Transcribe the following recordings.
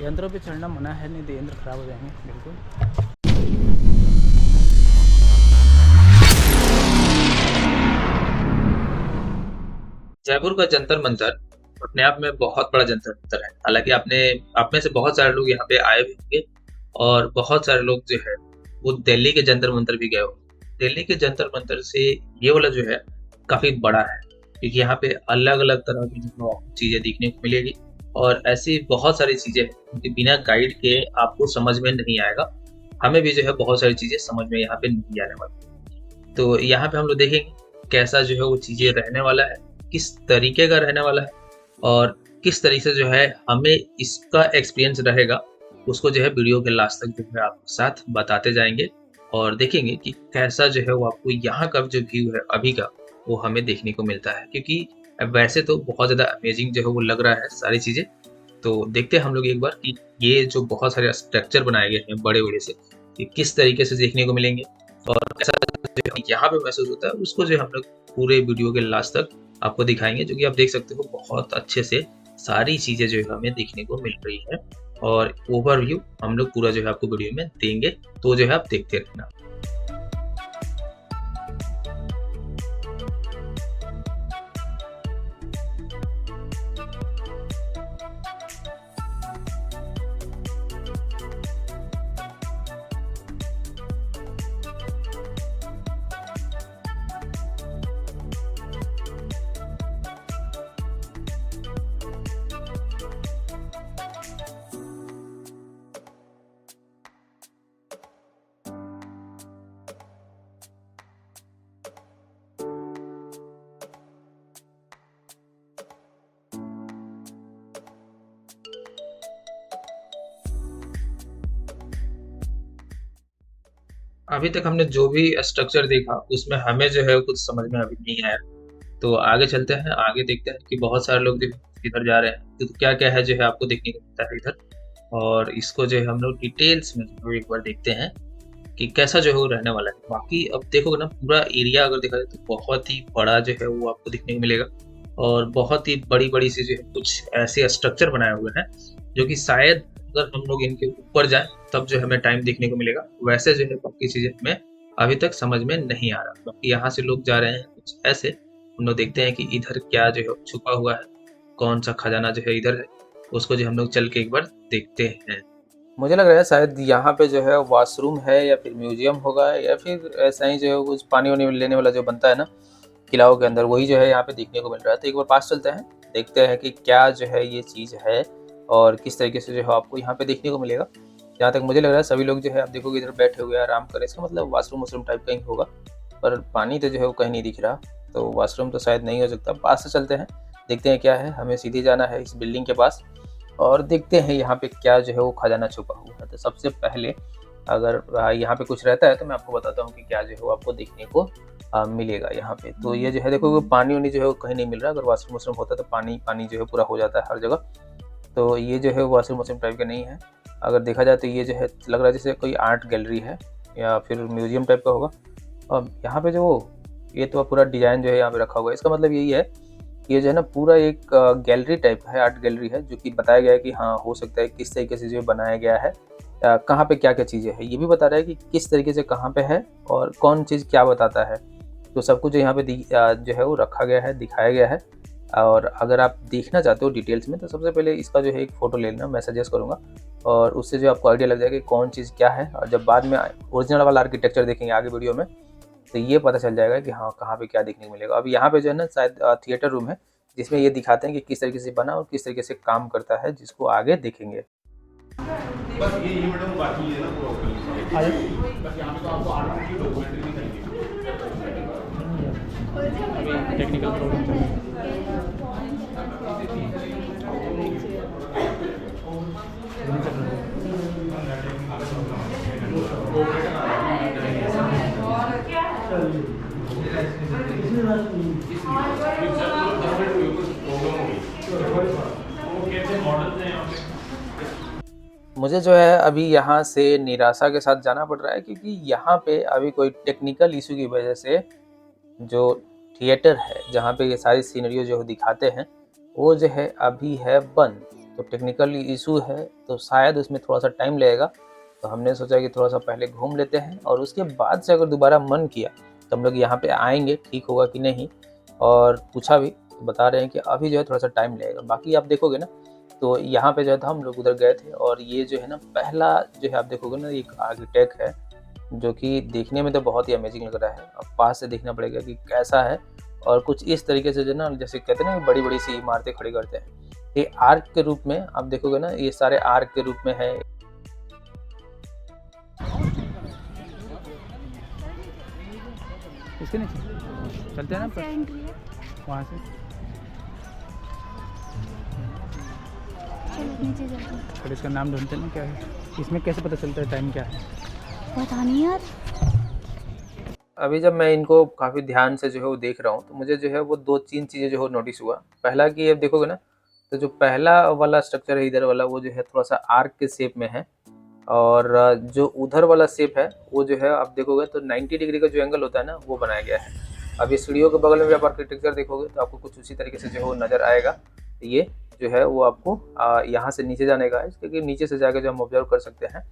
यंत्रों पे चढ़ना मना है, नहीं तो यंत्र खराब हो जाएंगे बिल्कुल। जयपुर का जंतर मंतर अपने आप में बहुत बड़ा जंतर मंतर है। हालांकि आपने आप में से बहुत सारे लोग यहाँ पे आए भी होंगे और बहुत सारे लोग जो है वो दिल्ली के जंतर मंतर भी गए होंगे। दिल्ली के जंतर मंतर से ये वाला जो है काफी बड़ा है, क्योंकि यहाँ पे अलग अलग तरह की जो आपको चीजें देखने को मिलेगी और ऐसी बहुत सारी चीजें हैं कि बिना गाइड के आपको समझ में नहीं आएगा। हमें भी जो है बहुत सारी चीजें समझ में यहाँ पे नहीं आने वाली। तो यहाँ पे हम लोग देखेंगे कैसा जो है वो चीजें रहने वाला है, किस तरीके का रहने वाला है और किस तरीके से जो है हमें इसका एक्सपीरियंस रहेगा, उसको जो है वीडियो के लास्ट तक जो है आपके साथ बताते जाएंगे और देखेंगे कि कैसा जो है वो आपको यहाँ का जो व्यू है अभी का वो हमें देखने को मिलता है। क्योंकि वैसे तो बहुत ज़्यादा अमेजिंग जो है वो लग रहा है सारी चीज़ें। तो देखते हैं हम लोग एक बार कि ये जो बहुत सारे स्ट्रक्चर बनाए गए हैं बड़े बड़े से, ये किस तरीके से देखने को मिलेंगे और कैसा जो यहाँ पे महसूस होता है उसको जो हम लोग पूरे वीडियो के लास्ट तक आपको दिखाएंगे। जो कि आप देख सकते हो बहुत अच्छे से सारी चीजें जो है हमें देखने को मिल रही है और ओवरव्यू हम लोग पूरा जो है आपको वीडियो में देंगे, तो जो है आप देखते रहना। अभी तक हमने जो भी स्ट्रक्चर देखा उसमें हमें जो है कुछ समझ में अभी नहीं आया। तो आगे चलते हैं, आगे देखते हैं कि बहुत सारे लोग जो इधर जा रहे हैं तो क्या क्या है जो है आपको देखने को मिलता है इधर, और इसको जो है हम लोग डिटेल्स में जो है एक बार देखते हैं कि कैसा जो है वो रहने वाला है। बाकी अब देखोगे ना पूरा एरिया अगर देखा जाए तो बहुत ही बड़ा जो है वो आपको देखने को मिलेगा और बहुत ही बड़ी बड़ी से जो है कुछ ऐसे स्ट्रक्चर बनाए हुए हैं जो कि शायद अगर हम लोग इनके ऊपर जाएं तब जो हमें टाइम देखने को मिलेगा। वैसे जो है बाकी चीजें हमें अभी तक समझ में नहीं आ रहा। बाकी यहाँ से लोग जा रहे हैं कुछ ऐसे, हम लोग देखते हैं कि इधर क्या जो है छुपा हुआ है, कौन सा खजाना जो है इधर है, उसको जो हम लोग चल के एक बार देखते हैं। मुझे लग रहा है शायद यहाँ पे जो है वॉशरूम है या फिर म्यूजियम होगा या फिर ऐसा ही जो है कुछ पानी वानी लेने वाला जो बनता है ना किलाओं के अंदर, वही जो है यहाँ पे देखने को मिल रहा है। तो एक बार पास चलते हैं, देखते हैं कि क्या जो है ये चीज़ है और किस तरीके से जो है आपको यहाँ पे देखने को मिलेगा। जहाँ तक मुझे लग रहा है सभी लोग जो है आप देखोगे इधर बैठे हुए आराम कर रहे हैं, इसका मतलब वाशरूम वाशरूम टाइप का ही होगा, पर पानी तो जो है वो कहीं नहीं दिख रहा, तो वाशरूम तो शायद नहीं हो सकता। पास से चलते हैं, देखते हैं क्या है। हमें सीधे जाना है इस बिल्डिंग के पास और देखते हैं यहाँ पे क्या जो है वो खजाना छुपा हुआ है। तो सबसे पहले अगर यहाँ पे कुछ रहता है तो मैं आपको बताता हूँ कि क्या जो है वो आपको देखने को मिलेगा यहाँ पे। तो ये जो है देखो पानी वानी जो है वो कहीं नहीं मिल रहा। अगर वाशरूम वाशरूम होता तो पानी पानी जो है पूरा हो जाता है हर जगह। तो ये जो है वाशरूम वाशरूम टाइप का नहीं है। अगर देखा जाए तो ये जो है लग रहा है जैसे कोई आर्ट गैलरी है या फिर म्यूजियम टाइप का होगा। और यहाँ पे जो ये तो पूरा डिजाइन जो है यहाँ पे रखा हुआ है, इसका मतलब यही है ये जो है ना पूरा एक गैलरी टाइप है, आर्ट गैलरी है, जो कि बताया गया है कि हाँ हो सकता है किस तरीके से जो बनाया गया है, कहाँ पे क्या क्या चीज़ें हैं, ये भी बता रहा है कि किस तरीके से कहाँ पे है और कौन चीज़ क्या बताता है। तो सब कुछ यहाँ पे जो है वो रखा गया है, दिखाया गया है। और अगर आप देखना चाहते हो डिटेल्स में तो सबसे पहले इसका जो है एक फ़ोटो ले लेना, मैं सजेस्ट करूँगा, और उससे जो आपको आइडिया लग जाएगा कि कौन चीज़ क्या है। और जब बाद में ओरिजिनल वाला आर्किटेक्चर देखेंगे आगे वीडियो में तो ये पता चल जाएगा कि हाँ कहाँ पे क्या देखने को मिलेगा। अब यहाँ पे जो है ना शायद थिएटर रूम है जिसमें ये दिखाते हैं कि किस तरीके से बना और किस तरीके से काम करता है, जिसको आगे देखेंगे। बस ये मैडम बाकी है ना बस यहाँ पे तो आपको आर्ट की डॉक्यूमेंट्री दिखाएंगे। अभी टेक्निकल प्रॉब्लम चल रहा है। मुझे जो है अभी यहाँ से निराशा के साथ जाना पड़ रहा है, क्योंकि यहाँ पे अभी कोई टेक्निकल इशू की वजह से जो थिएटर है जहाँ पे ये सारी सीनरियो जो दिखाते हैं वो जो है अभी है बंद। तो टेक्निकल इशू है, तो शायद उसमें थोड़ा-सा टाइम लगेगा। तो हमने सोचा कि थोड़ा-सा पहले घूम लेते हैं और उसके बाद से अगर दोबारा मन किया, तो हम लोग यहाँ पे आएँगे, ठीक होगा कि नहीं। और पूछा भी, तो बता रहे हैं कि अभी जो है थोड़ा-सा टाइम लगेगा। बाकी आप देखोगे ना, तो यहाँ पे जो था हम लोग उधर गए थे और ये जो है ना पहला जो है आप देखोगे ना एक आर्किटेक्ट है, जो कि देखने में तो बहुत ही अमेजिंग लग रहा है। अब पास से देखना पड़ेगा कि कैसा है। और कुछ इस तरीके से जो ना, जैसे कहते हैं ना बड़ी-बड़ी सी इमारतें खड़ी करते हैं। ये आर्क के रूप में आप देखोगे ना, ये सारे आर्क के रूप में है। इसके नीचे चलते हैं ना वहाँ से। चलो नीचे चलते हैं। फिर इसका नाम ढूंढते हैं क्या है, इसमें कैसे पता चलता है टाइम क्या है। पता नहीं यार। अभी जब मैं इनको काफ़ी ध्यान से जो है वो देख रहा हूँ, तो मुझे जो है वो 2-3 चीज़ें जो है नोटिस हुआ। पहला कि अब देखोगे ना, तो जो पहला वाला स्ट्रक्चर है इधर वाला, वो जो है थोड़ा-सा आर्क के शेप में है। और जो उधर वाला शेप है, वो जो है आप देखोगे तो 90 डिग्री का जो एंगल होता है ना, वो बनाया गया है। अब ये सीढ़ियों के बगल में भी आप आर्किटेक्चर देखोगे, तो आपको कुछ उसी तरीके से जो है वो नज़र आएगा। ये जो है वो आपको यहाँ से नीचे जाने का है, क्योंकि नीचे से जाके जो हम ऑब्जर्व कर सकते हैं।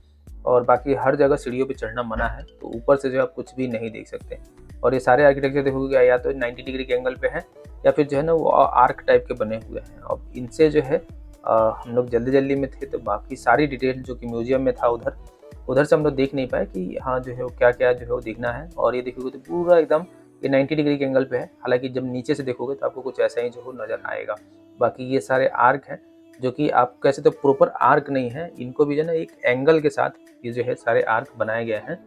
और बाकी हर जगह सीढ़ियों पे चढ़ना मना है, तो ऊपर से जो है आप कुछ भी नहीं देख सकते। और ये सारे आर्किटेक्चर देखोगे या तो 90 डिग्री के एंगल पे हैं, या फिर जो है ना वो आर्क टाइप के बने हुए हैं। अब इनसे जो है हम लोग जल्दी में थे, तो बाकी सारी डिटेल जो कि म्यूजियम में था उधर से हम लोग देख नहीं पाए कि हाँ जो है वो क्या-क्या जो है वो देखना है। और ये देखोगे तो पूरा एकदम ये 90 डिग्री के एंगल पे है। हालाँकि जब नीचे से देखोगे तो आपको कुछ ऐसा ही जो है नज़र आएगा। बाकी ये सारे आर्क हैं, जो कि आप कह सकते हो प्रॉपर आर्क नहीं है, इनको भी जो है ना एक एंगल के साथ ये जो है सारे आर्क बनाए गए हैं,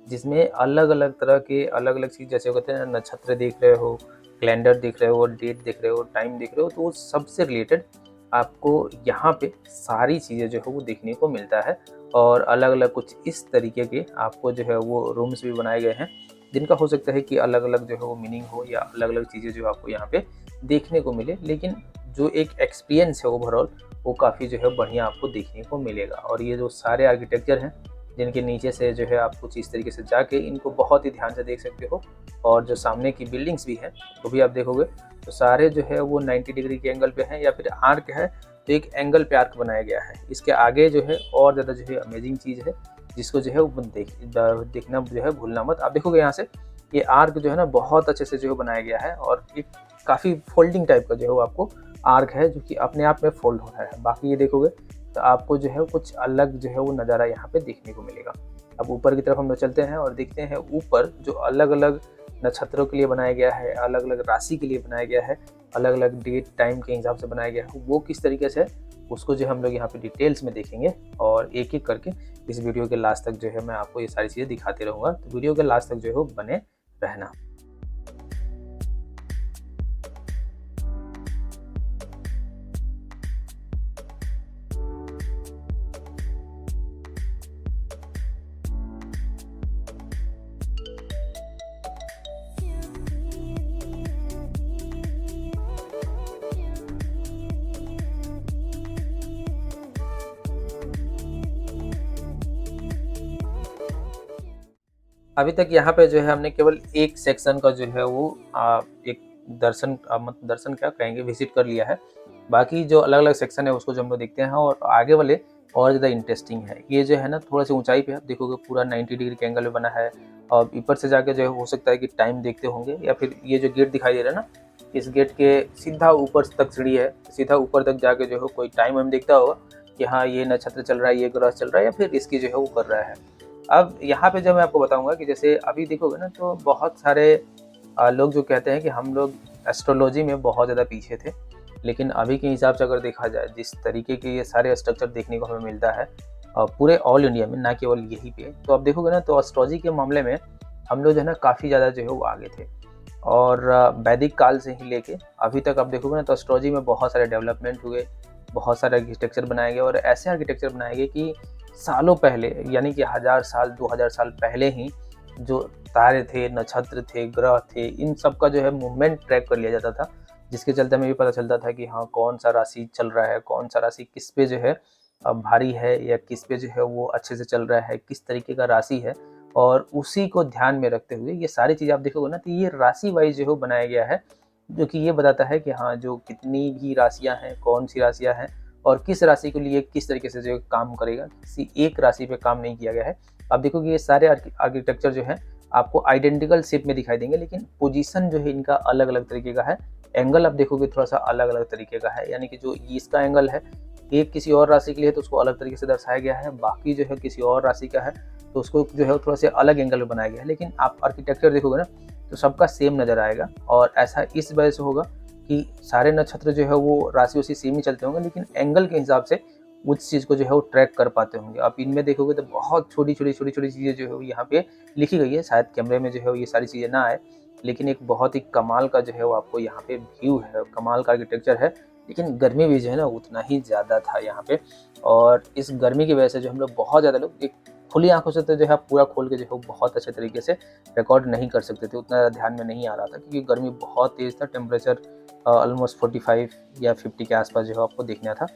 जिसमें अलग-अलग तरह के अलग-अलग चीज़, जैसे कहते हैं ना नक्षत्र देख रहे हो, कैलेंडर देख रहे हो, डेट देख रहे हो, टाइम देख रहे हो, तो वो सबसे रिलेटेड आपको यहाँ पे सारी चीज़ें जो है वो देखने को मिलता है। और अलग-अलग कुछ इस तरीके के आपको जो है वो रूम्स भी बनाए गए हैं, जिनका हो सकता है कि अलग-अलग जो है वो मीनिंग हो, या अलग-अलग चीज़ें जो आपको यहाँ पे देखने को मिले। लेकिन जो एक एक्सपीरियंस है ओवरऑल, वो काफ़ी जो है बढ़िया आपको देखने को मिलेगा। और ये जो सारे आर्किटेक्चर हैं, जिनके नीचे से जो है आप कुछ इस तरीके से जाके इनको बहुत ही ध्यान से देख सकते हो। और जो सामने की बिल्डिंग्स भी हैं, वो भी आप देखोगे तो सारे जो है वो 90 डिग्री के एंगल पे हैं, या फिर आर्क है तो एक एंगल पे आर्क बनाया गया है। इसके आगे जो है और ज़्यादा जो है अमेजिंग चीज़ है, जिसको जो है वो देखना जो है भूलना मत। आप देखोगे यहाँ से ये आर्क जो है ना बहुत अच्छे से जो है बनाया गया है, और एक काफ़ी फोल्डिंग टाइप का जो है वो आपको आर्क है, जो कि अपने आप में फोल्ड हो रहा है। बाकी ये देखोगे तो आपको जो है कुछ अलग जो है वो नज़ारा यहाँ पे देखने को मिलेगा। अब ऊपर की तरफ हम लोग चलते हैं और देखते हैं ऊपर जो अलग-अलग नक्षत्रों के लिए बनाया गया है, अलग-अलग राशि के लिए बनाया गया है, अलग-अलग डेट टाइम के हिसाब से बनाया गया है, वो किस तरीके से है उसको जो हम लोग यहाँ पे डिटेल्स में देखेंगे। और एक-एक करके इस वीडियो के लास्ट तक जो है मैं आपको ये सारी चीज़ें दिखाते रहूँगा, तो वीडियो के लास्ट तक जो है वो बने रहना। अभी तक यहाँ पे जो है हमने केवल एक सेक्शन का जो है वो एक दर्शन क्या कहेंगे, विजिट कर लिया है। बाकी जो अलग-अलग सेक्शन है उसको जो हम लोग देखते हैं, और आगे वाले और ज़्यादा इंटरेस्टिंग है। ये जो है ना थोड़ा-सी ऊँचाई पे आप देखोगे पूरा 90 डिग्री के एंगल में बना है, और ऊपर से जाके जो है हो सकता है कि टाइम देखते होंगे, या फिर ये जो गेट दिखाई दे रहा है ना, इस गेट के सीधा ऊपर तक सीढ़ी है, सीधा ऊपर तक जाके जो है कोई टाइम हम देखता होगा कि हाँ ये नक्षत्र चल रहा है, ये ग्रह चल रहा है, या फिर इसकी जो है वो कर रहा है। अब यहाँ पे जो मैं आपको बताऊँगा कि जैसे अभी देखोगे ना, तो बहुत सारे लोग जो कहते हैं कि हम लोग एस्ट्रोलॉजी में बहुत ज़्यादा पीछे थे, लेकिन अभी के हिसाब से अगर देखा जाए, जिस तरीके के ये सारे स्ट्रक्चर देखने को हमें मिलता है पूरे ऑल इंडिया में, ना केवल यहीं पे, तो आप देखोगे ना तो एस्ट्रोलॉजी के मामले में हम लोग जो है ना काफ़ी ज़्यादा जो है वो आगे थे। और वैदिक काल से ही लेके अभी तक आप देखोगे ना तो एस्ट्रोलॉजी में बहुत सारे डेवलपमेंट हुए, बहुत सारे आर्किटेक्चर बनाए गए, और ऐसे आर्किटेक्चर बनाए गए कि सालों पहले, यानी कि 1000 साल 2000 साल पहले ही जो तारे थे, नक्षत्र थे, ग्रह थे, इन सब का जो है मूवमेंट ट्रैक कर लिया जाता था, जिसके चलते हमें भी पता चलता था कि हाँ कौन सा राशि चल रहा है, कौन सा राशि किस पे जो है भारी है, या किस पे जो है वो अच्छे से चल रहा है, किस तरीके का राशि है। और उसी को ध्यान में रखते हुए ये सारी चीज़ आप देखोगे ना, तो ये राशि वाइज जो है बनाया गया है, जो कि ये बताता है कि हाँ जो कितनी भी राशियाँ हैं, कौन सी राशियाँ हैं, और किस राशि के लिए किस तरीके से जो है काम करेगा, किसी एक राशि पे काम नहीं किया गया है। आप देखोगे ये सारे आर्किटेक्चर जो है आपको आइडेंटिकल शेप में दिखाई देंगे, लेकिन पोजीशन जो है इनका अलग अलग तरीके का है। एंगल आप देखोगे थोड़ा सा अलग अलग तरीके का है, यानी कि जो इसका एंगल है एक किसी और राशि के लिए तो उसको अलग तरीके से दर्शाया गया है, बाकी जो है किसी और राशि का है तो उसको जो है थोड़ा सा अलग एंगल में बनाया गया है। लेकिन आप आर्किटेक्चर देखोगे ना तो सबका सेम नज़र आएगा, और ऐसा इस वजह से होगा कि सारे नक्षत्र जो है वो राशि उसी सेम ही चलते होंगे, लेकिन एंगल के हिसाब से उस चीज़ को जो है वो ट्रैक कर पाते होंगे। आप इनमें देखोगे तो बहुत छोटी छोटी चीज़ें जो है वो यहाँ पे लिखी गई है। शायद कैमरे में जो है ये सारी चीज़ें ना आए, लेकिन एक बहुत ही कमाल का जो है वो आपको यहाँ पे व्यू है, कमाल का आर्किटेक्चर है। लेकिन गर्मी भी जो है ना उतना ही ज़्यादा था यहाँ पे, और इस गर्मी की वजह से जो हम लोग बहुत ज़्यादा लोग एक खुली आंखों से तो जो है पूरा खोल के जो है बहुत अच्छे तरीके से रिकॉर्ड नहीं कर सकते थे, उतना ध्यान में नहीं आ रहा था क्योंकि गर्मी बहुत तेज़ था। टेम्परेचर ऑलमोस्ट 45 या 50 के आसपास जो है आपको देखना था।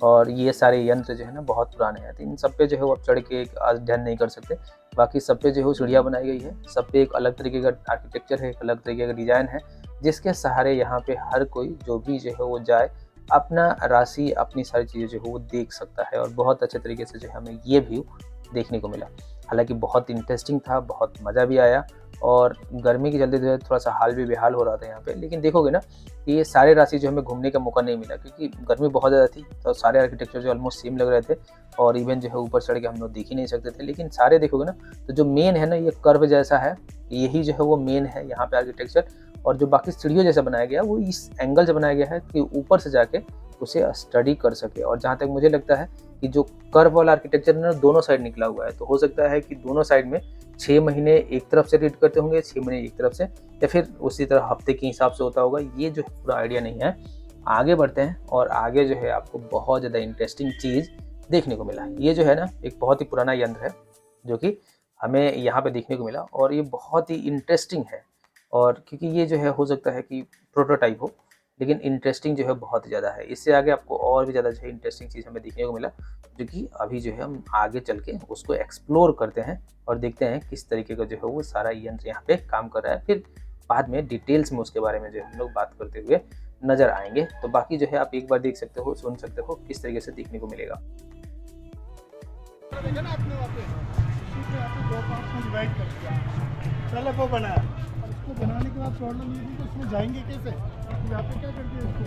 और ये सारे यंत्र जो है ना बहुत पुराने हैं, तो इन सब पे जो है वो आप चढ़ के अध्ययन नहीं कर सकते। बाकी सब पे जो है सीढ़ियाँ बनाई गई है, सब पे एक अलग तरीके का आर्किटेक्चर है, एक अलग तरीके का डिज़ाइन है, जिसके सहारे यहाँ पे हर कोई जो भी जो है वो जाए अपना राशि अपनी सारी चीज़ें जो है वो देख सकता है। और बहुत अच्छे तरीके से जो है हमें ये व्यू देखने को मिला। हालांकि बहुत इंटरेस्टिंग था, बहुत मज़ा भी आया, और गर्मी के चलते जो है थोड़ा सा हाल भी बेहाल हो रहा था यहाँ पे। लेकिन देखोगे ना कि ये सारे राशि जो हमें घूमने का मौका नहीं मिला क्योंकि गर्मी बहुत ज़्यादा थी, तो सारे आर्किटेक्चर जो ऑलमोस्ट सेम लग रहे थे, और इवन जो है ऊपर चढ़ के हम लोग देख ही नहीं सकते थे। लेकिन सारे देखोगे ना तो जो मेन है ना ये कर्व जैसा है, यही जो है वो मेन है यहाँ पे आर्किटेक्चर। और जो बाकी सीढ़ियों जैसा बनाया गया वो इस एंगल से बनाया गया है कि ऊपर से जाके उसे स्टडी कर सके। और जहाँ तक मुझे लगता है कि जो कर्व वाला आर्किटेक्चर है ना दोनों साइड निकला हुआ है, तो हो सकता है कि दोनों साइड में 6 महीने एक तरफ से रीड करते होंगे, 6 महीने एक तरफ से, या फिर उसी तरह हफ्ते के हिसाब से होता होगा। ये जो पूरा आइडिया नहीं है। आगे बढ़ते हैं और आगे जो है आपको बहुत ज़्यादा इंटरेस्टिंग चीज़ देखने को मिला। ये जो है ना एक बहुत ही पुराना यंत्र है जो कि हमें यहाँ पे देखने को मिला, और ये बहुत ही इंटरेस्टिंग है। और क्योंकि ये जो है हो सकता है कि प्रोटोटाइप हो, लेकिन इंटरेस्टिंग जो है बहुत ज़्यादा है। इससे आगे आपको और भी ज़्यादा जो है इंटरेस्टिंग चीज़ हमें देखने को मिला, जो कि अभी जो है हम आगे चल के उसको एक्सप्लोर करते हैं और देखते हैं किस तरीके का जो है वो सारा यंत्र यहाँ पे काम कर रहा है। फिर बाद में डिटेल्स में उसके बारे में जो है हम लोग बात करते हुए नज़र आएंगे। तो बाकी जो है आप एक बार देख सकते हो, सुन सकते हो किस तरीके से देखने को मिलेगा। देखा ना आपने वहाँ पे इसी पे आपने 2 पार्ट्स में डिवाइड कर दिया, पहले वो बनाया, और इसको बनाने के बाद प्रॉब्लम ये थी कि इसमें जाएंगे कैसे, तो यहाँ पे क्या कर दिया, इसको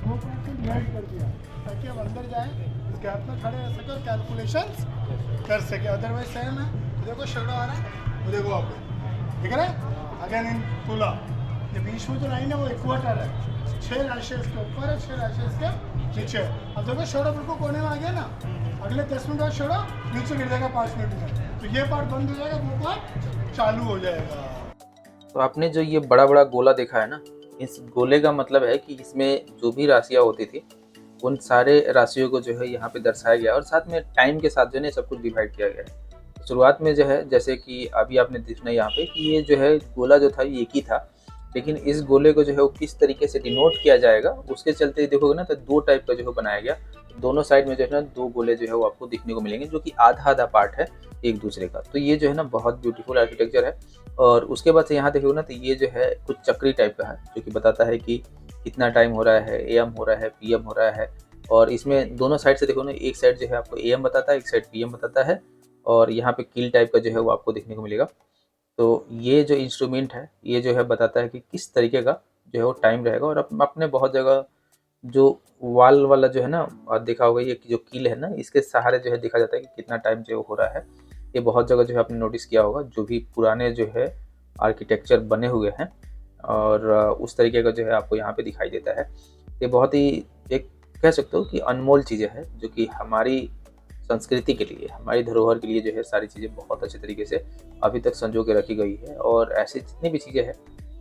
2 पार्ट्स में डिवाइड कर दिया ताकि अब अंदर जाए, इस गैप में खड़े रह सके और कैलकुलेशंस कर सके। अदरवाइज सेम है, देखो शेडो आ रहा है, वो देखो आप दिख रहा है अगेन इन तुला, ये बीच में जो लाइन है वो इक्वेटर है, 6 राशि इसके ऊपर है, 6 राशि इसके नीचे। अब देखो शेडो बिल्कुल कोने में आ गया ना, अगले 10 मिनट बाद शेडो नीचे गिर जाएगा 5 मिनट में, तो ये पार्ट बंद हो जाएगा, वो पार्ट चालू हो जाएगा। तो आपने जो ये बड़ा बड़ा गोला देखा है ना, इस गोले का मतलब है कि इसमें जो भी राशियाँ होती थी उन सारे राशियों को जो है यहाँ पे दर्शाया गया, और साथ में टाइम के साथ जो है सब कुछ डिवाइड किया गया है। शुरुआत में जो है जैसे कि अभी आपने देखना यहाँ पे कि ये जो है गोला जो था ये एक ही था, लेकिन इस गोले को जो है वो किस तरीके से डिनोट किया जाएगा उसके चलते देखोगे ना तो 2 टाइप का जो है बनाया गया। दोनों साइड में जो है ना 2 गोले जो है वो आपको देखने को मिलेंगे, जो कि आधा आधा पार्ट है एक दूसरे का। तो ये जो है ना बहुत ब्यूटीफुल आर्किटेक्चर है। और उसके बाद से यहाँ देखोगे ना तो ये जो है कुछ चक्री टाइप का है, जो कि बताता है कि कितना टाइम हो रहा है, एएम हो रहा है, पीएम हो रहा है। और इसमें दोनों साइड से देखो ना, एक साइड जो है आपको एएम बताता है, एक साइड पीएम बताता है, और यहाँ पे कील टाइप का जो है वो आपको देखने को मिलेगा। तो ये जो इंस्ट्रूमेंट है ये जो है बताता है कि किस तरीके का जो है वो टाइम रहेगा। और अपने बहुत जगह जो वाल वाला जो है ना, और देखा होगा ये जो कील है ना, इसके सहारे जो है देखा जाता है कि कितना टाइम जो हो रहा है। ये बहुत जगह जो है आपने नोटिस किया होगा, जो भी पुराने जो है आर्किटेक्चर बने हुए हैं, और उस तरीके का जो है आपको यहाँ पे दिखाई देता है। ये बहुत ही एक कह सकते हो कि अनमोल चीज़ें हैं, जो कि हमारी संस्कृति के लिए, हमारी धरोहर के लिए जो है सारी चीज़ें बहुत अच्छे तरीके से अभी तक संजो के रखी गई है। और ऐसी जितनी भी चीज़ें हैं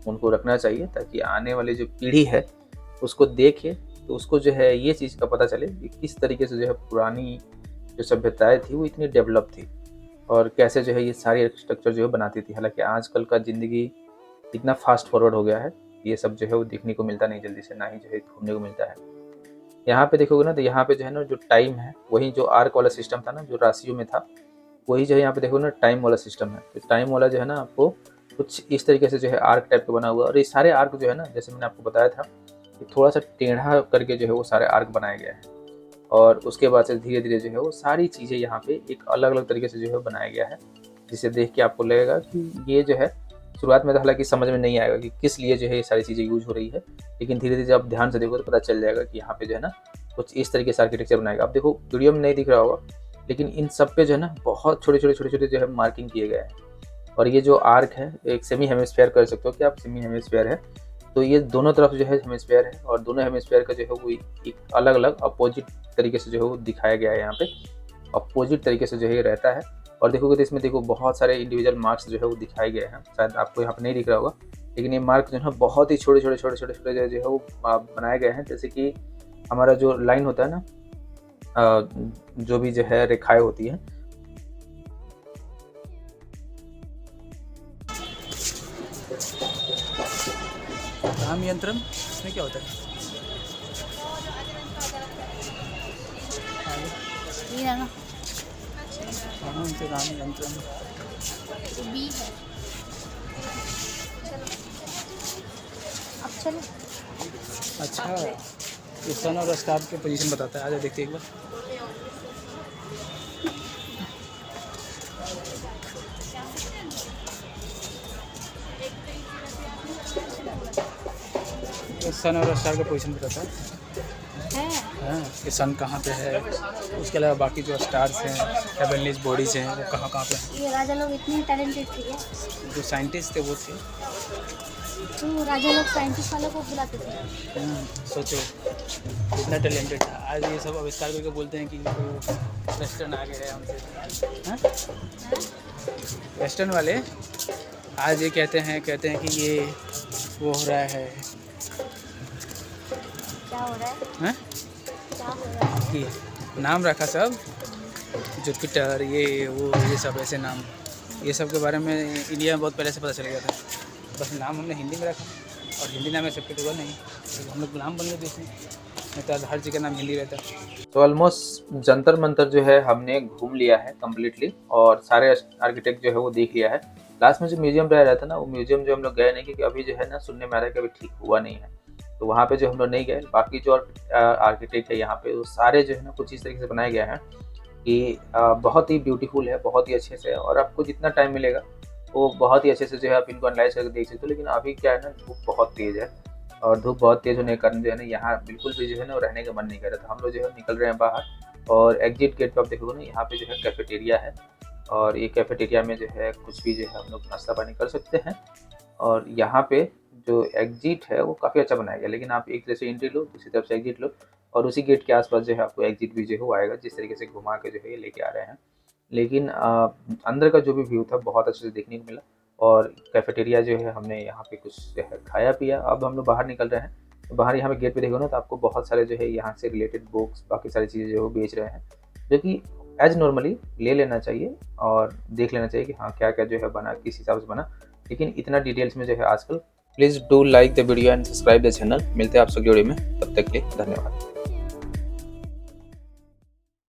उनको रखना चाहिए, ताकि आने वाली जो पीढ़ी है उसको देखे तो उसको जो है ये चीज़ का पता चले कि किस तरीके से जो है पुरानी जो सभ्यताएं थी वो इतनी डेवलप थी, और कैसे जो है ये सारी स्ट्रक्चर जो है बनाती थी। हालांकि आजकल का ज़िंदगी इतना फास्ट फॉरवर्ड हो गया है, ये सब जो है वो देखने को मिलता नहीं जल्दी से, ना ही जो है घूमने को मिलता है। यहाँ पे देखोगे ना तो यहाँ पे जो है ना जो टाइम है वही जो आर्क वाला सिस्टम था ना, जो राशियों में था, वही जो है यहाँ पे देखो ना टाइम वाला सिस्टम है। तो टाइम वाला जो है ना आपको कुछ इस तरीके से जो है आर्क टाइप का बना हुआ है। और ये सारे आर्क जो है ना, जैसे मैंने आपको बताया था, थोड़ा सा टेढ़ा करके जो है वो सारे आर्क बनाया गया है। और उसके बाद से धीरे धीरे जो है वो सारी चीज़ें यहाँ पे एक अलग अलग तरीके से जो है बनाया गया है, जिसे देख के आपको लगेगा कि ये जो है शुरुआत में तो हालांकि समझ में नहीं आएगा कि किस लिए जो है ये सारी चीज़ें यूज हो रही है, लेकिन धीरे धीरे जब ध्यान से देखो तो पता चल जाएगा कि यहाँ पे जो है ना कुछ इस तरीके से आर्किटेक्चर बनाएगा। अब देखो वीडियो में नहीं दिख रहा होगा, लेकिन इन सब पे जो है ना बहुत छोटे छोटे जो है मार्किंग किए गए हैं। और ये जो आर्क है एक सेमी हेमिस्फीयर कर सकते हो कि आप सेमी हेमिस्फीयर है, तो ये दोनों तरफ जो है हेमिस्फीयर है और दोनों हेमिस्फीयर का जो है वो एक अलग अलग अपोजिट तरीके से जो है वो दिखाया गया है। यहाँ पे अपोजिट तरीके से जो है ये रहता है। और देखोगे तो इसमें देखो बहुत सारे इंडिविजुअल मार्क्स जो है वो दिखाए गए हैं, शायद आपको यहाँ पे नहीं दिख रहा होगा, लेकिन ये मार्क जो है बहुत ही छोटे छोटे जो है वो बनाए गए हैं। जैसे कि हमारा जो लाइन होता है ना, जो भी जो है रेखाएं होती है, काम यंत्रम इसमें क्या होता है? ये है ना, काम यंत्रम तो बी है। अब चलो। अच्छा, ये सन और स्टार के पोजीशन बताता है। आ जाओ देखते एक बार। ये सन और स्टार का पोजीशन बताता है। हाँ, कि सन कहाँ पे है, उसके अलावा बाकी जो स्टार्स हैं, हेवनली बॉडीज हैं, वो कहाँ कहाँ पे हैं। ये राजा लोग इतने टैलेंटेड थे क्या? जो साइंटिस्ट थे वो थे। तो राजा लोग साइंटिस्ट वालों को बुलाते थे। सोचो कितना टैलेंटेड था। आज ये सब आविष्कार करके बोलते हैं कि वो वेस्टर्न आ गए हैं हमसे। हाँ? वेस्टर्न वाले आज ये कहते हैं कि ये वो हो रहा है। क्या हो रहा है? हाँ? क्या हो रहा है? कि नाम रखा सब, जुपिटर, ये सब ऐसे नाम, ये सब के बारे में इंडिया में बहुत पहले से पता चल गया था। बस नाम हमने हिंदी में रखा और हिंदी नाम एक्सेप्टेड हुआ नहीं, तो हम लोग गुलाम बन गए देश में, नहीं तो हर जगह नाम हिंदी रहता है। तो ऑलमोस्ट जंतर मंतर जो है हमने घूम लिया है कम्प्लीटली और सारे आर्किटेक्ट जो है वो देख लिया है। लास्ट में जो म्यूजियम रह था ना, वो म्यूजियम जो हम लोग गए नहीं, क्योंकि अभी जो है ना सुनने में आ रहा है कि अभी ठीक हुआ नहीं है, तो वहाँ पे जो हम लोग नहीं गए। बाकी जो आर्किटेक्ट है यहाँ पे वो सारे जो है ना कुछ इस तरीके से बनाए गए हैं कि बहुत ही ब्यूटीफुल है, बहुत ही अच्छे से, और आपको जितना टाइम मिलेगा वो बहुत ही अच्छे से जो है आप इनको एनालाइज करके देख सकते हो। लेकिन अभी क्या है ना, धूप बहुत तेज़ है और धूप बहुत तेज़ होने के कारण जो है ना यहाँ बिल्कुल भी जो है ना रहने का मन नहीं कर रहा था। हम लोग जो है निकल रहे हैं बाहर और एग्जिट गेट पर आप देखोगे ना, यहाँ पे जो है कैफेटेरिया है और ये कैफेटेरिया में जो है कुछ भी जो है हम लोग नाश्ता पानी कर सकते हैं। और यहाँ पे जो एग्जिट है वो काफ़ी अच्छा बनाया गया, लेकिन आप एक तरफ से एंट्री लो, दूसरी तरफ से एग्जिट लो और उसी गेट के आसपास जो है आपको एग्जिट भी जो है वो आएगा, जिस तरीके से घुमा के जो है ये लेके आ रहे हैं। लेकिन अंदर का जो भी व्यू था बहुत अच्छे से देखने को मिला और कैफेटेरिया जो है हमने यहाँ पे कुछ जो है खाया पिया। अब हम लोग बाहर निकल रहे हैं, तो बाहर यहाँ पे गेट पे देखो ना, तो आपको बहुत सारे जो है यहाँ से रिलेटेड बुक्स, बाकी सारी चीज़ें जो है बेच रहे हैं, जो कि एज नॉर्मली ले लेना चाहिए और देख लेना चाहिए कि हाँ क्या क्या जो है बना, किस हिसाब से बना, लेकिन इतना डिटेल्स में जो है आजकल। Please do like the video and subscribe the channel. मिलते हैं आप सब वीडियो में, तब तक के लिए धन्यवाद।